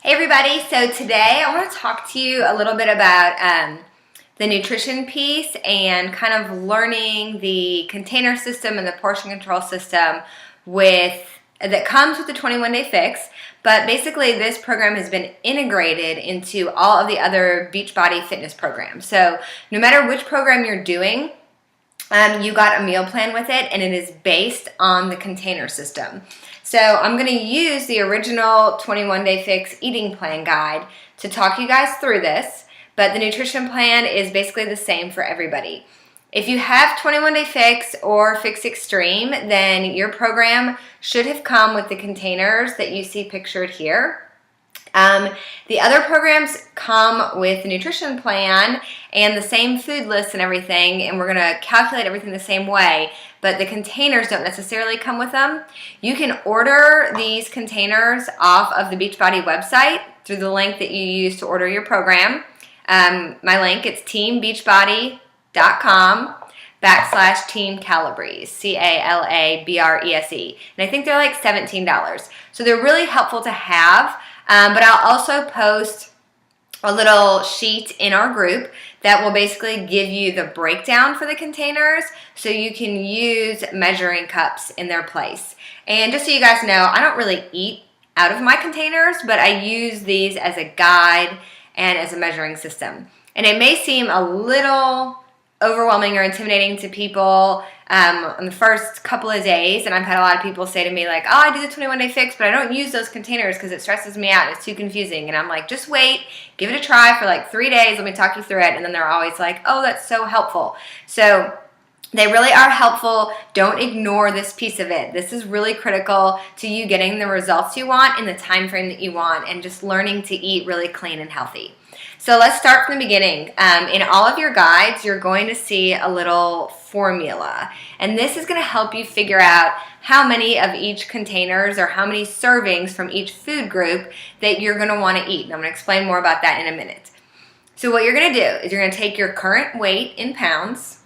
Hey everybody, so today I want to talk to you a little bit about the nutrition piece and kind of learning the container system and the portion control system that comes with the 21-day fix. But basically this program has been integrated into all of the other Beachbody fitness programs. So no matter which program you're doing, you got a meal plan with it, and it is based on the container system. So I'm going to use the original 21-day fix eating plan guide to talk you guys through this, but the nutrition plan is basically the same for everybody. If you have 21-day fix or fix extreme, then your program should have come with the containers that you see pictured here. The other programs come with the nutrition plan and the same food lists and everything, and we're going to calculate everything the same way, but the containers don't necessarily come with them. You can order these containers off of the Beachbody website through the link that you use to order your program. My link, it's teambbeachbody.com/Team Calabrese, Calabrese. And I think they're like $17. So they're really helpful to have. But I'll also post a little sheet in our group that will basically give you the breakdown for the containers so you can use measuring cups in their place. And just so you guys know, I don't really eat out of my containers, but I use these as a guide and as a measuring system. And it may seem a little overwhelming or intimidating to people on the first couple of days, and I've had a lot of people say to me like, oh, I do the 21-day fix, but I don't use those containers because it stresses me out, it's too confusing. And I'm like, just wait, give it a try for like 3 days, let me talk you through it. And then they're always like, oh, that's so helpful. So they really are helpful. Don't ignore this piece of it. This is really critical to you getting the results you want in the time frame that you want and just learning to eat really clean and healthy. So let's start from the beginning. In all of your guides, you're going to see a little formula. And this is going to help you figure out how many of each containers or how many servings from each food group that you're going to want to eat. And I'm going to explain more about that in a minute. So what you're going to do is you're going to take your current weight in pounds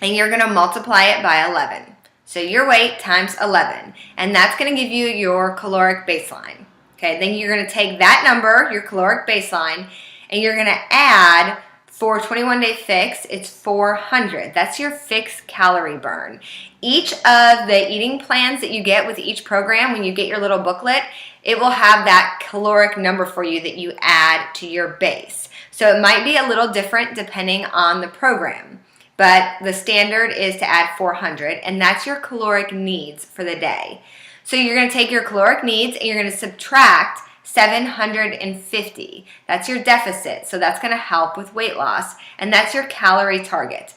and you're going to multiply it by 11. So your weight times 11. And that's going to give you your caloric baseline. Okay, then you're going to take that number, your caloric baseline, and you're going to add, for 21-day fix, it's 400. That's your fixed calorie burn. Each of the eating plans that you get with each program, when you get your little booklet, it will have that caloric number for you that you add to your base. So it might be a little different depending on the program, but the standard is to add 400, and that's your caloric needs for the day. So you're going to take your caloric needs and you're going to subtract 750. That's your deficit. So that's going to help with weight loss, and that's your calorie target.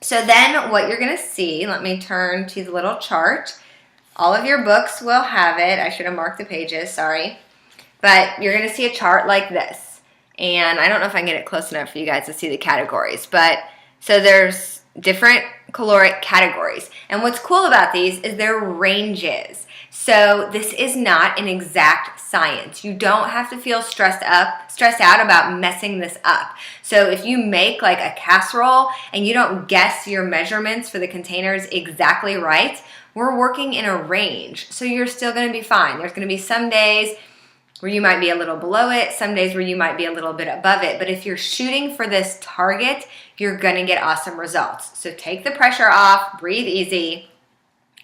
So then what you're going to see, let me turn to the little chart. All of your books will have it. I should have marked the pages, sorry. But you're going to see a chart like this. And I don't know if I can get it close enough for you guys to see the categories, but so there's different caloric categories. And what's cool about these is they're ranges. So this is not an exact science. You don't have to feel stressed out about messing this up. So if you make like a casserole and you don't guess your measurements for the containers exactly right, we're working in a range. So you're still going to be fine. There's going to be some days where you might be a little below it, some days where you might be a little bit above it. But if you're shooting for this target, you're going to get awesome results. So take the pressure off, breathe easy.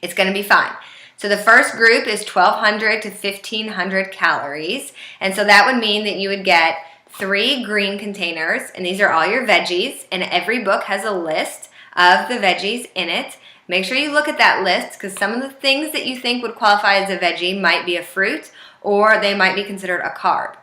It's going to be fine. So the first group is 1,200 to 1,500 calories. And so that would mean that you would get 3 green containers, and these are all your veggies, and every book has a list of the veggies in it. Make sure you look at that list because some of the things that you think would qualify as a veggie might be a fruit or they might be considered a carb.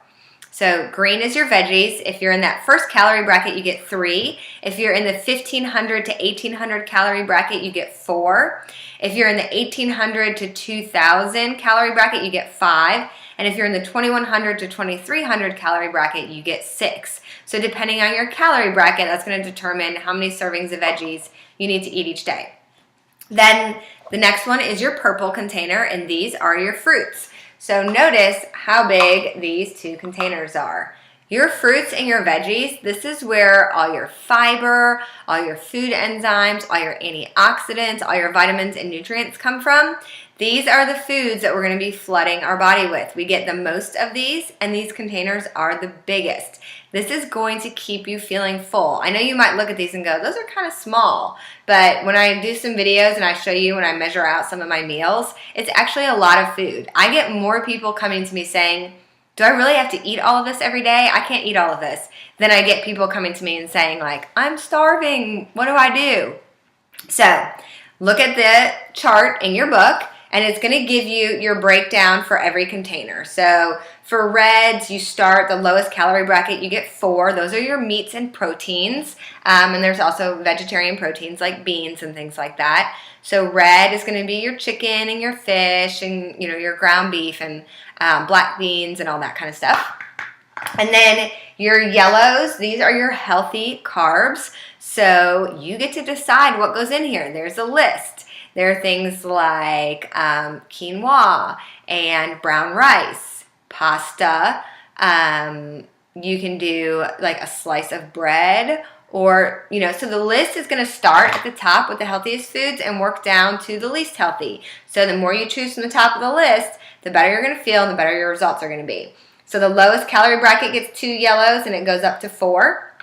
So green is your veggies. If you're in that first calorie bracket, you get 3. If you're in the 1,500 to 1,800 calorie bracket, you get 4. If you're in the 1,800 to 2,000 calorie bracket, you get 5. And if you're in the 2,100 to 2,300 calorie bracket, you get 6. So depending on your calorie bracket, that's going to determine how many servings of veggies you need to eat each day. Then the next one is your purple container, and these are your fruits. So notice how big these two containers are. Your fruits and your veggies, this is where all your fiber, all your food enzymes, all your antioxidants, all your vitamins and nutrients come from. These are the foods that we're going to be flooding our body with. We get the most of these, and these containers are the biggest. This is going to keep you feeling full. I know you might look at these and go, those are kind of small, but when I do some videos and I show you when I measure out some of my meals, it's actually a lot of food. I get more people coming to me saying, do I really have to eat all of this every day? I can't eat all of this. Then I get people coming to me and saying like, I'm starving. What do I do? So look at the chart in your book, and it's going to give you your breakdown for every container. So for reds, you start the lowest calorie bracket, you get 4. Those are your meats and proteins. And there's also vegetarian proteins like beans and things like that. So red is going to be your chicken and your fish and your ground beef and black beans and all that kind of stuff. And then your yellows, these are your healthy carbs. So you get to decide what goes in here. There's a list. There are things like quinoa and brown rice, pasta. You can do like a slice of bread, or, so the list is going to start at the top with the healthiest foods and work down to the least healthy. So the more you choose from the top of the list, the better you're going to feel and the better your results are going to be. So the lowest calorie bracket gets 2 yellows and it goes up to 4.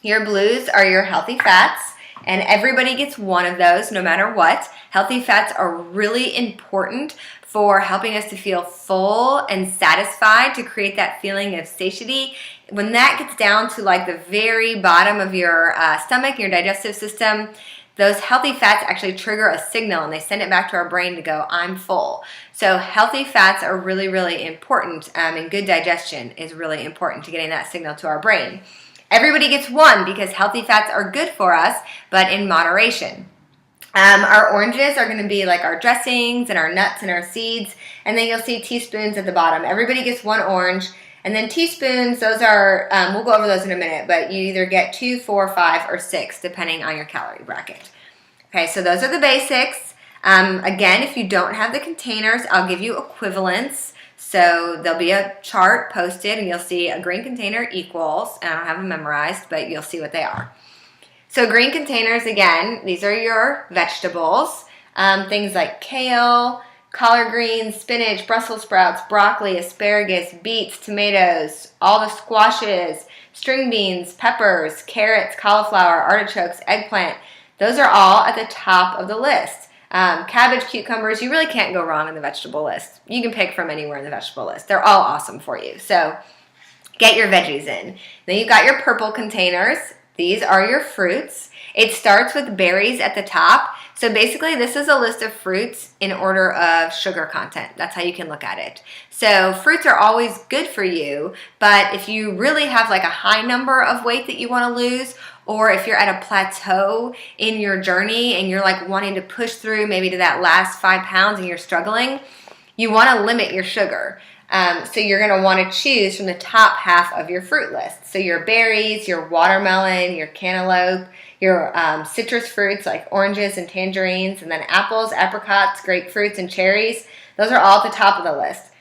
Your blues are your healthy fats, and everybody gets 1 of those no matter what. Healthy fats are really important for helping us to feel full and satisfied, to create that feeling of satiety. When that gets down to like the very bottom of your stomach, your digestive system, those healthy fats actually trigger a signal and they send it back to our brain to go, I'm full. So healthy fats are really, really important, and good digestion is really important to getting that signal to our brain. Everybody gets 1 because healthy fats are good for us, but in moderation. Our oranges are going to be like our dressings and our nuts and our seeds, and then you'll see teaspoons at the bottom. Everybody gets 1 orange, and then teaspoons, those are, we'll go over those in a minute, but you either get 2, 4, 5, or 6, depending on your calorie bracket. Okay, so those are the basics. Again, if you don't have the containers, I'll give you equivalents. So there'll be a chart posted, and you'll see a green container equals, and I don't have them memorized, but you'll see what they are. So green containers, again, these are your vegetables, things like kale, collard greens, spinach, Brussels sprouts, broccoli, asparagus, beets, tomatoes, all the squashes, string beans, peppers, carrots, cauliflower, artichokes, eggplant. Those are all at the top of the list. Cabbage, cucumbers, you really can't go wrong on the vegetable list. You can pick from anywhere in the vegetable list. They're all awesome for you. So get your veggies in. Then you've got your purple containers. These are your fruits. It starts with berries at the top. So basically this is a list of fruits in order of sugar content. That's how you can look at it. So fruits are always good for you, but if you really have like a high number of weight that you want to lose, or if you're at a plateau in your journey and you're like wanting to push through maybe to that last 5 pounds and you're struggling, you want to limit your sugar. So you're going to want to choose from the top half of your fruit list. So your berries, your watermelon, your cantaloupe, your citrus fruits like oranges and tangerines, and then apples, apricots, grapefruits, and cherries. Those are all at the top of the list.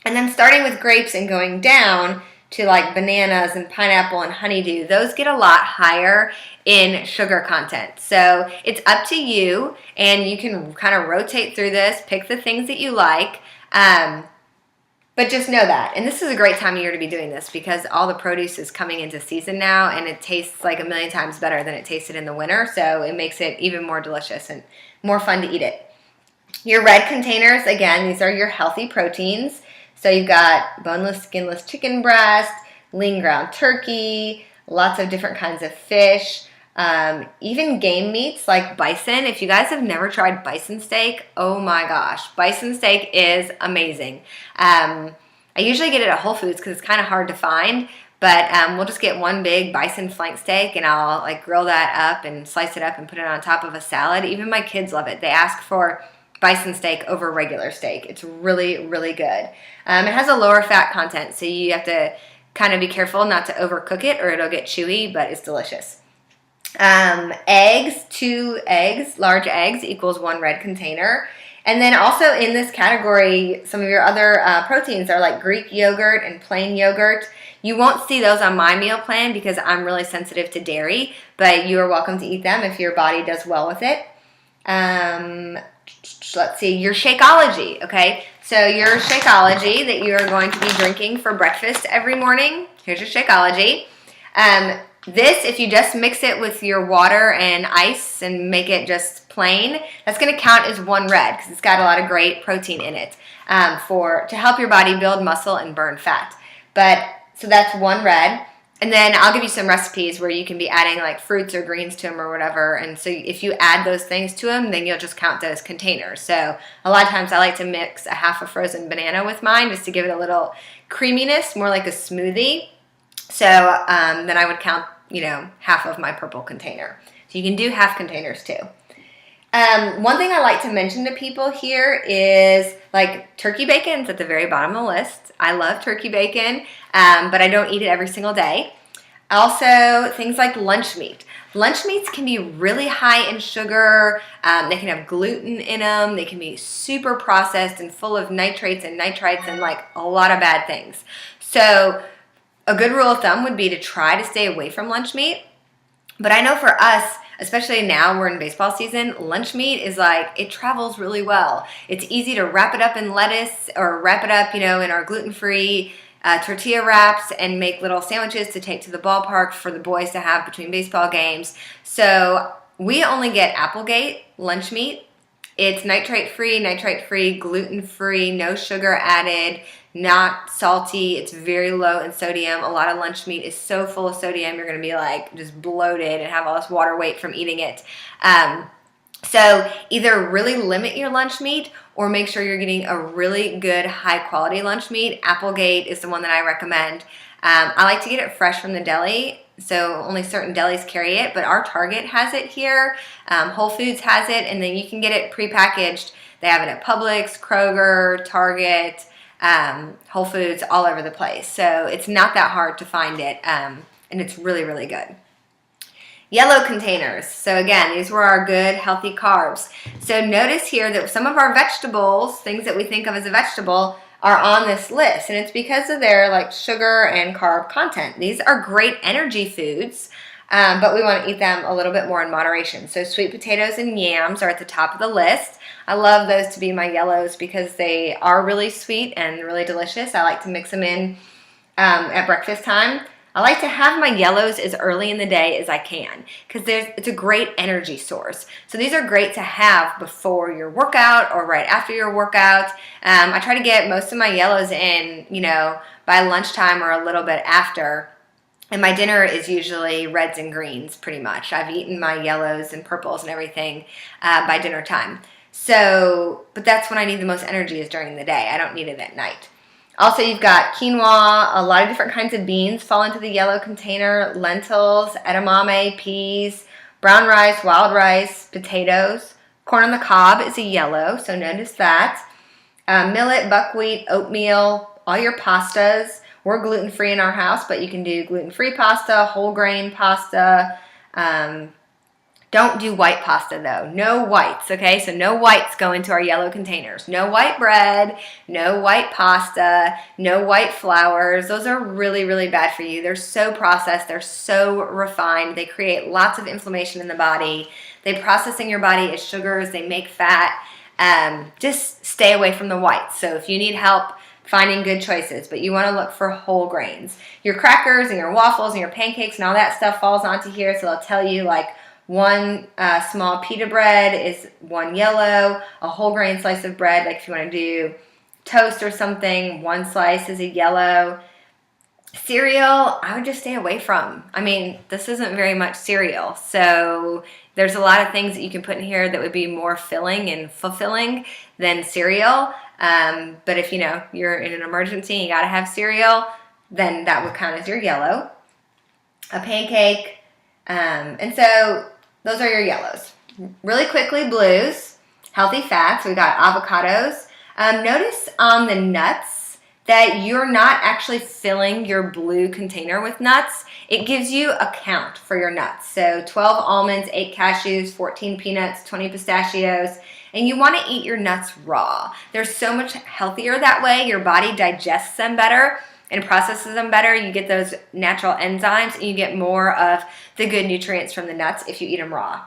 And then starting with grapes and going down to like bananas and pineapple and honeydew, those get a lot higher in sugar content. So it's up to you, and you can kind of rotate through this, pick the things that you like. But just know that. And this is a great time of year to be doing this because all the produce is coming into season now, and it tastes like a million times better than it tasted in the winter. So it makes it even more delicious and more fun to eat it. Your red containers, again, these are your healthy proteins. So you've got boneless, skinless chicken breast, lean ground turkey, lots of different kinds of fish, even game meats like bison. If you guys have never tried bison steak, oh my gosh, bison steak is amazing. I usually get it at Whole Foods because it's kind of hard to find, but we'll just get one big bison flank steak, and I'll like grill that up and slice it up and put it on top of a salad. Even my kids love it. They ask for bison steak over regular steak. It's really, really good. It has a lower fat content, so you have to kind of be careful not to overcook it or it'll get chewy, but it's delicious. Eggs, 2 eggs, large eggs equals 1 red container. And then also in this category, some of your other proteins are like Greek yogurt and plain yogurt. You won't see those on my meal plan because I'm really sensitive to dairy, but you are welcome to eat them if your body does well with it. Let's see, your Shakeology, okay? So your Shakeology that you are going to be drinking for breakfast every morning, here's your Shakeology. This, if you just mix it with your water and ice and make it just plain, that's going to count as one red because it's got a lot of great protein in it to help your body build muscle and burn fat. So that's one red. And then I'll give you some recipes where you can be adding like fruits or greens to them or whatever. And so if you add those things to them, then you'll just count those containers. So a lot of times I like to mix a half a frozen banana with mine just to give it a little creaminess, more like a smoothie. So then I would count, half of my purple container. So you can do half containers too. One thing I like to mention to people here is like turkey bacon's at the very bottom of the list. I love turkey bacon, but I don't eat it every single day. Also, things like lunch meat. Lunch meats can be really high in sugar. They can have gluten in them. They can be super processed and full of nitrates and nitrites and like a lot of bad things. So a good rule of thumb would be to try to stay away from lunch meat. But I know for us, especially now we're in baseball season, lunch meat is like, it travels really well. It's easy to wrap it up in lettuce or wrap it up, in our gluten-free tortilla wraps and make little sandwiches to take to the ballpark for the boys to have between baseball games. So we only get Applegate lunch meat. It's nitrate-free, gluten-free, no sugar added, not salty. It's very low in sodium. A lot of lunch meat is so full of sodium, you're going to be like just bloated and have all this water weight from eating it. So either really limit your lunch meat or make sure you're getting a really good high quality lunch meat. Applegate is the one that I recommend. I like to get it fresh from the deli. So only certain delis carry it, but our Target has it here. Whole Foods has it, and then you can get it prepackaged. They have it at Publix, Kroger, Target, Whole Foods, all over the place. So it's not that hard to find it, and it's really, really good. Yellow containers. So again, these were our good, healthy carbs. So notice here that some of our vegetables, things that we think of as a vegetable, are on this list, and it's because of their like sugar and carb content. These are great energy foods, but we want to eat them a little bit more in moderation. So sweet potatoes and yams are at the top of the list. I love those to be my yellows because they are really sweet and really delicious. I like to mix them in at breakfast time. I like to have my yellows as early in the day as I can because it's a great energy source. So these are great to have before your workout or right after your workout. I try to get most of my yellows in, by lunchtime or a little bit after. And my dinner is usually reds and greens pretty much. I've eaten my yellows and purples and everything by dinner time. So, but that's when I need the most energy is during the day. I don't need it at night. Also, you've got quinoa, a lot of different kinds of beans fall into the yellow container, lentils, edamame, peas, brown rice, wild rice, potatoes. Corn on the cob is a yellow, so notice that. Millet, buckwheat, oatmeal, all your pastas. We're gluten-free in our house, but you can do gluten-free pasta, whole grain pasta. Don't do white pasta though. No whites, okay? So no whites go into our yellow containers. No white bread, no white pasta, no white flours. Those are really, really bad for you. They're so processed. They're so refined. They create lots of inflammation in the body. They process in your body as sugars. They make fat. Just stay away from the whites. So if you need help finding good choices, but you want to look for whole grains. Your crackers and your waffles and your pancakes and all that stuff falls onto here. So they'll tell you like, one small pita bread is one yellow, a whole grain slice of bread, like if you want to do toast or something, one slice is a yellow. Cereal, I would just stay away from. I mean, this isn't very much cereal, so there's a lot of things that you can put in here that would be more filling and fulfilling than cereal. But if you're in an emergency and you got to have cereal, then that would count as your yellow. A pancake, and so those are your yellows. Really quickly, blues, healthy fats. We got avocados. Notice on the nuts that you're not actually filling your blue container with nuts. It gives you a count for your nuts. So 12 almonds, 8 cashews, 14 peanuts, 20 pistachios. And you want to eat your nuts raw. They're so much healthier that way. Your body digests them better and processes them better. You get those natural enzymes and you get more of the good nutrients from the nuts if you eat them raw.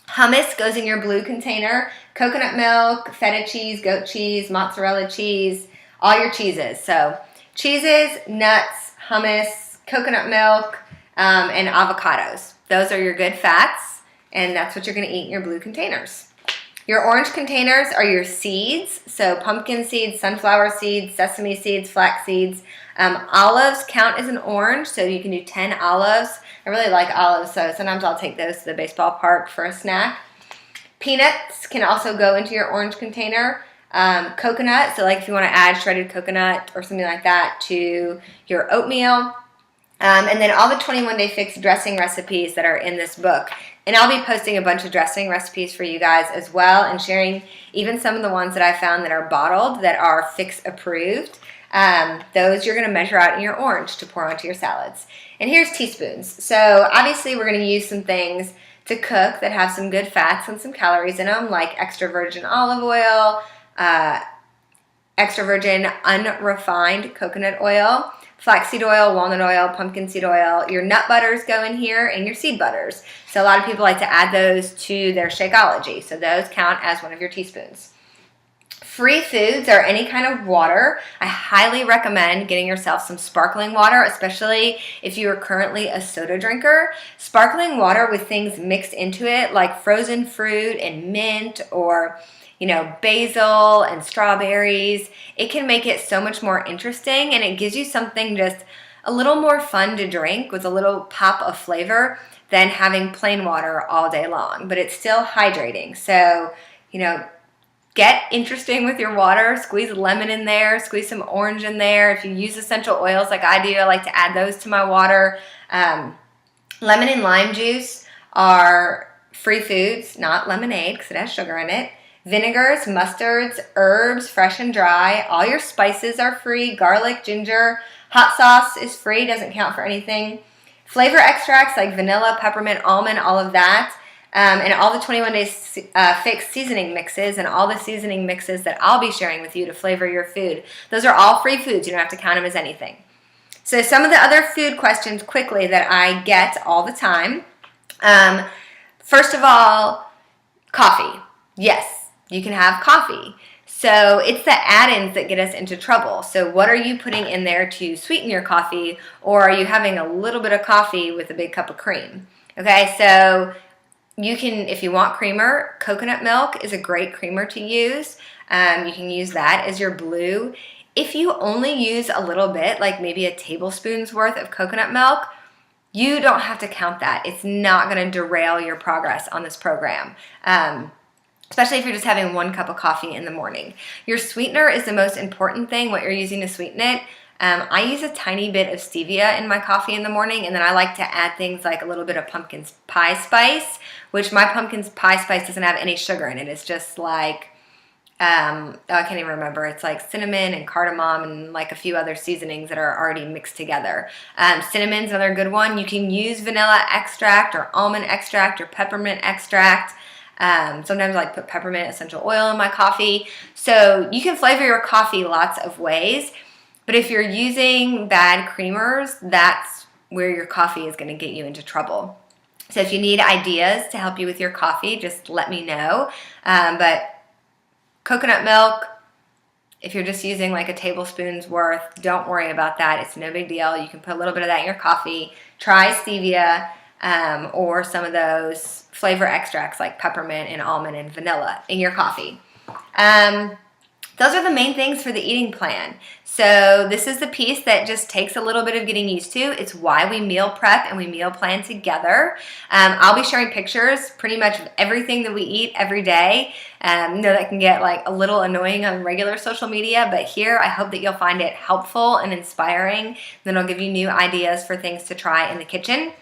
Hummus goes in your blue container. Coconut milk, feta cheese, goat cheese, mozzarella cheese, all your cheeses. So cheeses, nuts, hummus, coconut milk, and avocados. Those are your good fats, and that's what you're going to eat in your blue containers. Your orange containers are your seeds, so pumpkin seeds, sunflower seeds, sesame seeds, flax seeds. Olives count as an orange, so you can do 10 olives. I really like olives, so sometimes I'll take those to the baseball park for a snack. Peanuts can also go into your orange container. Coconut, so like if you want to add shredded coconut or something like that to your oatmeal. And then all the 21-Day Fix dressing recipes that are in this book. And I'll be posting a bunch of dressing recipes for you guys as well, and sharing even some of the ones that I found that are bottled that are Fix approved. Those you're going to measure out in your orange to pour onto your salads. And here's teaspoons. So obviously we're going to use some things to cook that have some good fats and some calories in them, like extra virgin olive oil, extra virgin unrefined coconut oil, flaxseed oil, walnut oil, pumpkin seed oil. Your nut butters go in here, and your seed butters. So a lot of people like to add those to their Shakeology. So those count as one of your teaspoons. Free foods are any kind of water. I highly recommend getting yourself some sparkling water, especially if you are currently a soda drinker. Sparkling water with things mixed into it like frozen fruit and mint, or basil and strawberries. It can make it so much more interesting, and it gives you something just a little more fun to drink with a little pop of flavor than having plain water all day long. But it's still hydrating. So, get interesting with your water. Squeeze lemon in there, squeeze some orange in there. If you use essential oils like I do, I like to add those to my water. Lemon and lime juice are free foods, not lemonade because it has sugar in it. Vinegars, mustards, herbs, fresh and dry. All your spices are free. Garlic, ginger. Hot sauce is free, doesn't count for anything. Flavor extracts like vanilla, peppermint, almond, all of that. And all the 21-Day Fix seasoning mixes and all the seasoning mixes that I'll be sharing with you to flavor your food. Those are all free foods. You don't have to count them as anything. So some of the other food questions quickly that I get all the time. First of all, coffee. Yes, you can have coffee. So it's the add-ins that get us into trouble. So what are you putting in there to sweeten your coffee, or are you having a little bit of coffee with a big cup of cream? Okay, so you can, if you want creamer, coconut milk is a great creamer to use. You can use that as your blue. If you only use a little bit, like maybe a tablespoon's worth of coconut milk, you don't have to count that. It's not going to derail your progress on this program. Especially if you're just having 1 cup of coffee in the morning. Your sweetener is the most important thing, what you're using to sweeten it. I use a tiny bit of stevia in my coffee in the morning, and then I like to add things like a little bit of pumpkin pie spice, which my pumpkin pie spice doesn't have any sugar in it. It's just like, I can't even remember. It's like cinnamon and cardamom and like a few other seasonings that are already mixed together. Cinnamon's another good one. You can use vanilla extract or almond extract or peppermint extract. Sometimes I like put peppermint essential oil in my coffee. So you can flavor your coffee lots of ways. But if you're using bad creamers, that's where your coffee is going to get you into trouble. So if you need ideas to help you with your coffee, just let me know. But coconut milk, if you're just using like a tablespoon's worth, don't worry about that. It's no big deal. You can put a little bit of that in your coffee. Try stevia or some of those flavor extracts like peppermint and almond and vanilla in your coffee. Those are the main things for the eating plan. So this is the piece that just takes a little bit of getting used to. It's why we meal prep and we meal plan together. I'll be sharing pictures pretty much of everything that we eat every day. That can get like a little annoying on regular social media, but here I hope that you'll find it helpful and inspiring. Then I'll give you new ideas for things to try in the kitchen.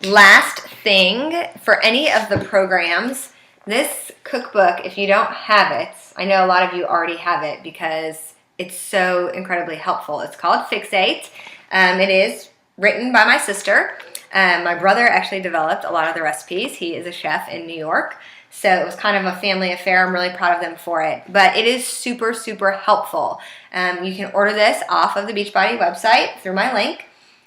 Last thing, for any of the programs, this cookbook, if you don't have it, I know a lot of you already have it because it's so incredibly helpful. It's called Fixate. It is written by my sister. My brother actually developed a lot of the recipes. He is a chef in New York. So it was kind of a family affair. I'm really proud of them for it. But it is super, super helpful. You can order this off of the Beachbody website through my link.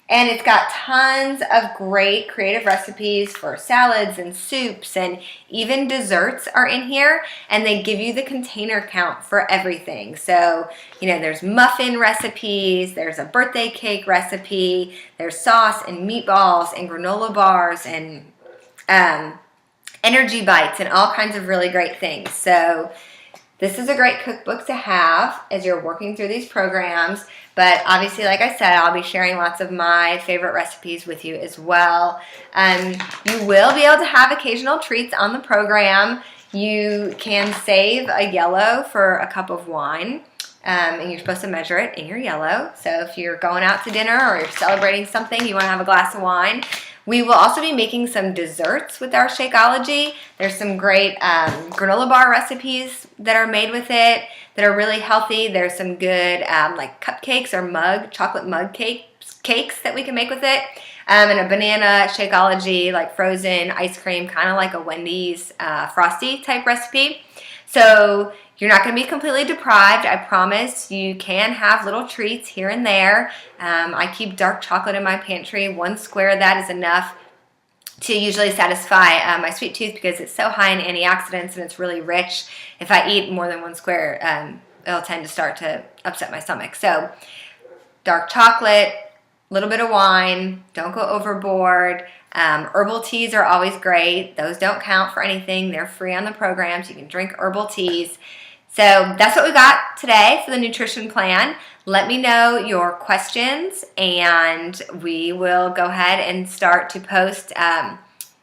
And it's got tons of great creative recipes for salads and soups, and even desserts are in here. And they give you the container count for everything. So, there's muffin recipes, there's a birthday cake recipe, there's sauce and meatballs and granola bars and energy bites and all kinds of really great things. So this is a great cookbook to have as you're working through these programs. But obviously, like I said, I'll be sharing lots of my favorite recipes with you as well. You will be able to have occasional treats on the program. You can save a yellow for a cup of wine, and you're supposed to measure it in your yellow. So if you're going out to dinner or you're celebrating something, you want to have a glass of wine. We will also be making some desserts with our Shakeology. There's some great granola bar recipes that are made with it that are really healthy. There's some good like cupcakes or chocolate mug cakes that we can make with it. And a banana Shakeology, like frozen ice cream, kind of like a Wendy's Frosty type recipe. So you're not going to be completely deprived, I promise. You can have little treats here and there. I keep dark chocolate in my pantry. 1 square of that is enough to usually satisfy my sweet tooth because it's so high in antioxidants and it's really rich. If I eat more than 1 square, it'll tend to start to upset my stomach. So dark chocolate, a little bit of wine, don't go overboard. Herbal teas are always great. Those don't count for anything. They're free on the program, so you can drink herbal teas. So that's what we got today for the nutrition plan. Let me know your questions, and we will go ahead and start to post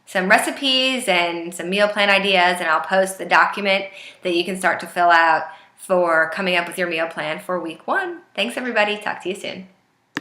some recipes and some meal plan ideas, and I'll post the document that you can start to fill out for coming up with your meal plan for week 1. Thanks, everybody. Talk to you soon.